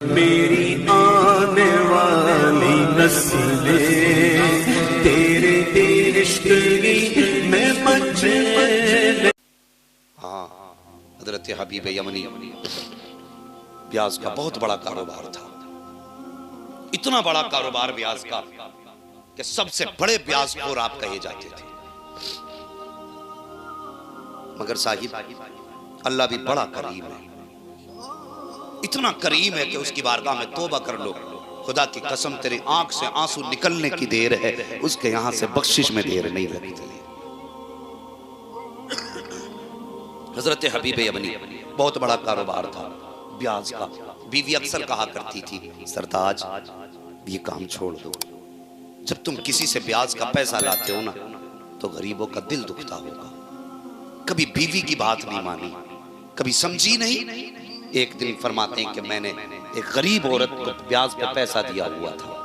मेरी आने वाली नस्लें तेरे इश्क में बचे। हाँ, हजरत हबीब यमनी ब्याज का बहुत बड़ा कारोबार था। इतना बड़ा कारोबार ब्याज का कि सबसे बड़े ब्याजखोर आप कहे जाते थे। मगर साहिब अल्लाह भी बड़ा करीम है, इतना करीम है कि उसकी बारगाह में तौबा कर लो, खुदा की कसम तेरी आंख से आंसू निकलने की देर है, उसके यहां से बख्शिश में देर नहीं लगती। हजरत हबीब यमनी बहुत बड़ा कारोबार था ब्याज का। बीवी अक्सर कहा करती थी, सरताज ये काम छोड़ दो, जब तुम किसी से ब्याज का पैसा लाते हो ना तो गरीबों का दिल दुखता होगा। कभी बीवी की बात नहीं मानी, कभी समझी नहीं। एक दिन फरमाते हैं कि मैंने एक गरीब औरत को ब्याज पे पैसा दिया हुआ था,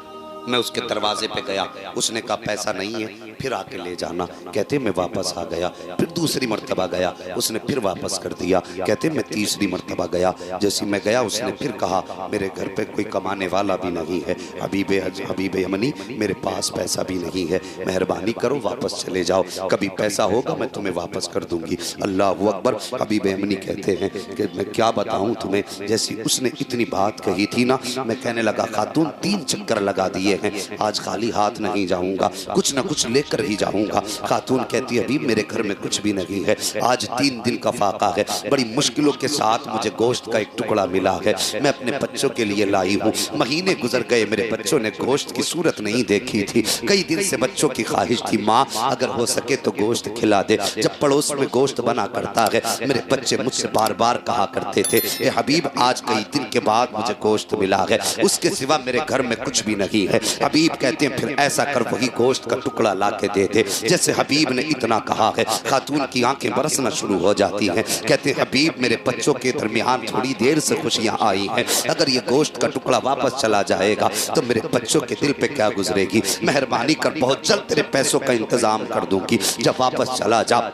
मैं उसके दरवाजे पे गया, उसने कहा पैसा नहीं है, फिर आके ले जाना। कहते मैं वापस आ गया, फिर दूसरी मर्तबा गया, उसने फिर वापस कर दिया। कहते मैं तीसरी मर्तबा गया, जैसे मैं गया उसने फिर कहा मेरे घर पे कोई कमाने वाला भी नहीं है, हबीब यमनी मेरे पास पैसा भी नहीं है, मेहरबानी करो वापस चले जाओ, कभी पैसा होगा मैं तुम्हें वापस कर दूंगी। अल्लाह अकबर। हबीब यमनी कहते हैं कि मैं क्या बताऊं तुम्हें, जैसी उसने इतनी बात कही थी ना, मैं कहने लगा खातून 3 चक्कर लगा दिए हैं, आज खाली हाथ नहीं जाऊंगा, कुछ ना कुछ लेकर ही जाऊंगा। खातून कहती है हबीब मेरे घर में कुछ भी नहीं है, आज 3 दिन का फाका है, बड़ी मुश्किलों के साथ मुझे गोश्त का एक टुकड़ा मिला है, मैं अपने बच्चों के लिए लाई हूँ। महीने गुजर गए, मेरे बच्चों ने गोश्त की सूरत नहीं देखी थी, कई दिन से बच्चों की ख्वाहिश थी माँ अगर हो सके तो गोश्त खिला दे। जब पड़ोस में गोश्त बना करता है, मेरे बच्चे मुझसे बार बार कहा करते थे ए हबीब आज कई दिन के बाद मुझे गोश्त मिला है, उसके सिवा मेरे घर में कुछ भी नहीं है। हबीब कहते हैं फिर ऐसा कर वही गोश्त का टुकड़ा ला के दे दे। जैसे हबीब ने इतना कहा है, खातून की आंखें बरसना शुरू हो जाती हैं। कहते हैं हबीब मेरे बच्चों के दरमियान थोड़ी देर से खुशियां आई हैं, अगर ये गोश्त का टुकड़ा वापस चला जाएगा तो मेरे बच्चों के दिल पे क्या गुजरेगी, मेहरबानी कर बहुत जल्द तेरे पैसों का इंतजाम कर दूंगी, जब वापस चला जा।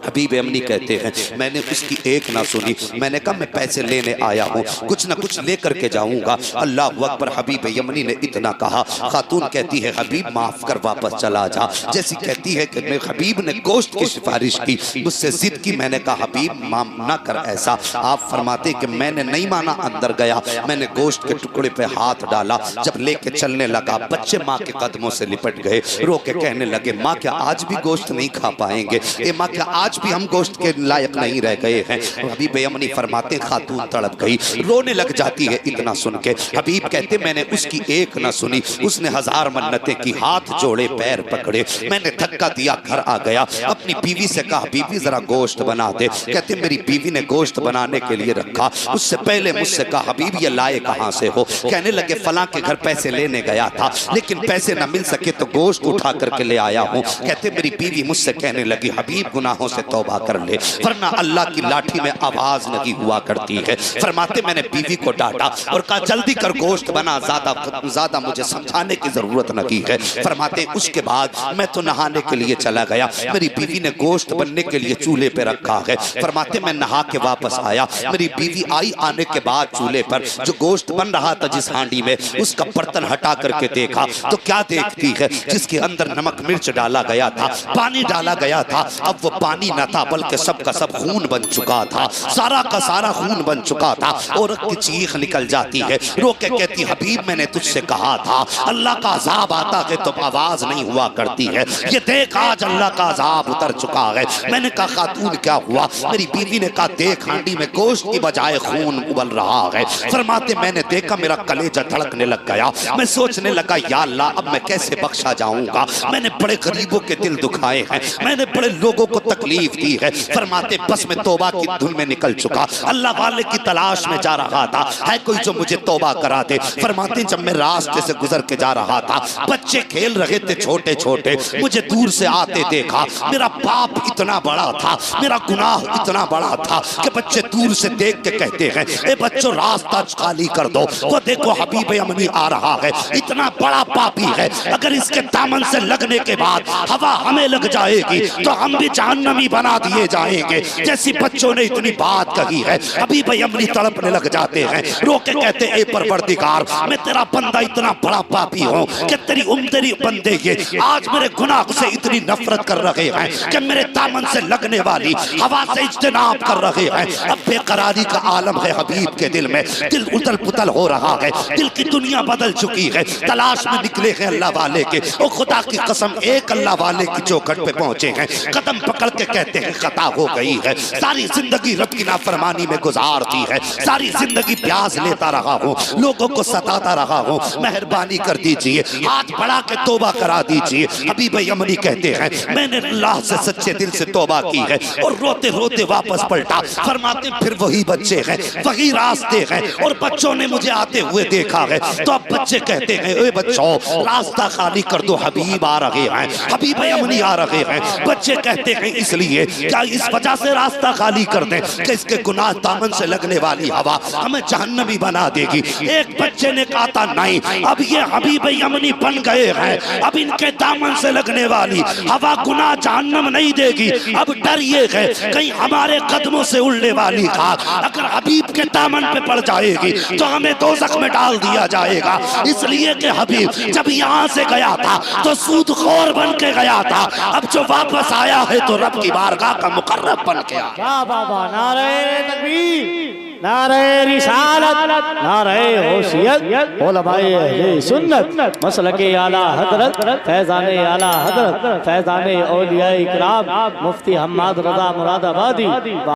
हबीब यमनी कहते हैं मैंने उसकी एक ना सुनी, मैंने कहा मैं पैसे लेने आया हूँ, कुछ ना कुछ लेकर के जाऊंगा। अल्लाह अकबर। हबीब यमनी ने इतना कहा, खातून कहती है हबीब माफ कर वापस चला जा। जैसी कहती है कि मैं हबीब ने गोश्त की सिफारिश की, मुझसे जिद की, मैंने कहा हबीब ना कर ऐसा। आप फरमाते कि मैंने नहीं माना, अंदर गया, मैंने गोश्त के टुकड़े पे हाथ डाला, जब लेके चलने लगा बच्चे माँ के कदमों से लिपट गए, रो के कहने लगे माँ क्या आज भी गोश्त नहीं खा पाएंगे, ए माँ क्या आज भी हम गोश्त के लायक नहीं रह गए हैं। हबीब यमनी फरमाते खातून तड़प गई, रोने लग जाती है इतना सुन के। हबीब कहते मैंने उसकी एक ना सुनी, उसने 1000 मन्नतें की, हाथ जोड़े पैर पकड़े, मैंने धक्का दिया, घर आ गया, अपनी बीवी से कहा बीवी जरा गोश्त बना दे। कहते मेरी बीवी ने गोश्त बनाने के लिए रखा, उससे पहले मुझसे कहा हबीब ये लाए कहां से हो। कहने लगे फलां के घर पैसे लेने गया था, लेकिन पैसे न मिल सके तो गोश्त उठा करके ले आया हूँ। कहते मेरी बीवी मुझसे कहने लगी हबीब गुनाहों से तौबा कर ले, वरना अल्लाह की लाठी में आवाज नहीं हुआ करती है। फरमाते मैंने बीवी को डांटा और कहा जल्दी कर गोश्त बना, ज्यादा मुझे समझाने की जरूरत न की है। फरमाते उसके बाद मैं तो नहाने के लिए चला गया, मेरी बीवी ने गोश्त बनने के लिए चूल्हे पे रखा है। फरमाते मैं नहा के वापस आया, मेरी बीवी आई, आने के बाद चूल्हे पर जो गोश्त बन रहा था जिस हांडी में, उसका बर्तन हटा करके देखा तो क्या देखती है, जिसके अंदर नमक मिर्च डाला गया था, पानी डाला गया था, अब वो पानी न था बल्कि सब का सब खून बन चुका था, सारा का सारा खून बन चुका था। औरत की चीख निकल जाती है, रो के कहती हबीब मैंने तुझसे कहा था अल्लाह का अजाब आता है तो आवाज नहीं हुआ करती है, ये देख आज अल्लाह का अजाब उतर चुका है। मैंने कहा खातून क्या हुआ, मेरी बीवी ने कहा देख हांडी में गोश्त की बजाय खून उबल रहा है। फरमाते मैंने देखा मेरा कलेजा धड़कने लग गया, मैं सोचने लगा या अल्लाह अब मैं कैसे बख्शा जाऊंगा, मैंने बड़े गरीबों के दिल दुखाए हैं, मैंने बड़े लोगों को तकलीफ दी है। फरमाते बस मैं तौबा की धुन में निकल चुका, अल्लाह वाले की तलाश में जा रहा था, है कोई जो मुझे तौबा करा दे। फरमाते जब मैं रास्ते से गुजर गुजर के जा रहा था, बच्चे खेल रहे थे छोटे छोटे, मुझे दूर से आते देखा। मेरा पाप इतना बड़ा था, मेरा गुनाह इतना बड़ा था कि बच्चे दूर से देख के कहते हैं, ए बच्चों रास्ता खाली कर दो, वो देखो हबीब यमनी आ रहा है, इतना बड़ा पापी है, अगर इसके दामन से लगने के बाद हवा हमें लग जाएगी तो हम भी जहन्नमी बना दिए जाएंगे। जैसी बच्चों ने इतनी बात कही है, हबीब यमनी तड़पने लग जाते हैं, रो के कहते हैं, ए परवरदिगार, मैं तेरा बंदा इतना बड़ा पापी हूँ कि तेरी बंदे ये आज मेरे गुनाह से इतनी नफरत कर रहे हैं कि मेरे दामन से लगने वाली हवा से इज्तिनाब कर रहे हैं। अब बेकरारी का आलम है हबीब के दिल में, दिल उथल पुथल हो रहा है, दिल की दुनिया बदल चुकी है। तलाश में निकले हैं अल्लाह वाले के, ओ खुदा की कसम एक अल्लाह वाले की चौखट पे पहुंचे हैं, कदम पकड़ के कहते हैं खता हो गई है, सारी जिंदगी रब की नाफरमानी में गुजार दी है, सारी जिंदगी प्यास लेता रहा हूँ, लोगों को सताता रहा हूँ, मेहरबानी कर दीजिए, हाथ बढ़ा के तौबा करा दीजिए। हबीब यमनी कहते हैं, मैंने अल्लाह से सच्चे दिल से तौबा की है, और रोते रोते वापस पलटा। फरमाते फिर वही बच्चे हैं, वही रास्ते हैं, और बच्चों ने मुझे आते हुए देखा है। तो अब बच्चे कहते हैं, ए बच्चों रास्ता खाली कर दो, हबीब आ रहे हैं, हबीब यमनी आ रहे हैं। बच्चे कहते हैं, इसलिए क्या इस वजह से रास्ता खाली कर दें कि इसके गुनाह दामन से लगने वाली हवा हमें जहन्नमी बना देगी। एक बच्चे ने कहा था, नहीं, अब ये हबीब यमनी बन गए हैं, अब इनके दामन से लगने वाली हवा गुनाह जहन्नम नहीं देगी। अब डर ये है कहीं हमारे कदमों से उड़ने वाली खाक अगर हबीब के दामन पे पड़ जाएगी तो हमें दोज़ख में डाल दिया जाएगा। इसलिए कि हबीब जब यहाँ से गया था तो सूदखोर बन के गया था, अब जो वापस आया है तो रब की बारगाह का मुकर्रब बन के आया। क्या बाबा, नारे तकबीर, नारे रिसालत, नारे होशियत, उलमाए अहले सुन्नत, मसलके आला हजरत, फैज़ाने आला हजरत, फैज़ाने औलिया इकराम, मुफ्ती हम्माद रज़ा मुरादाबादी।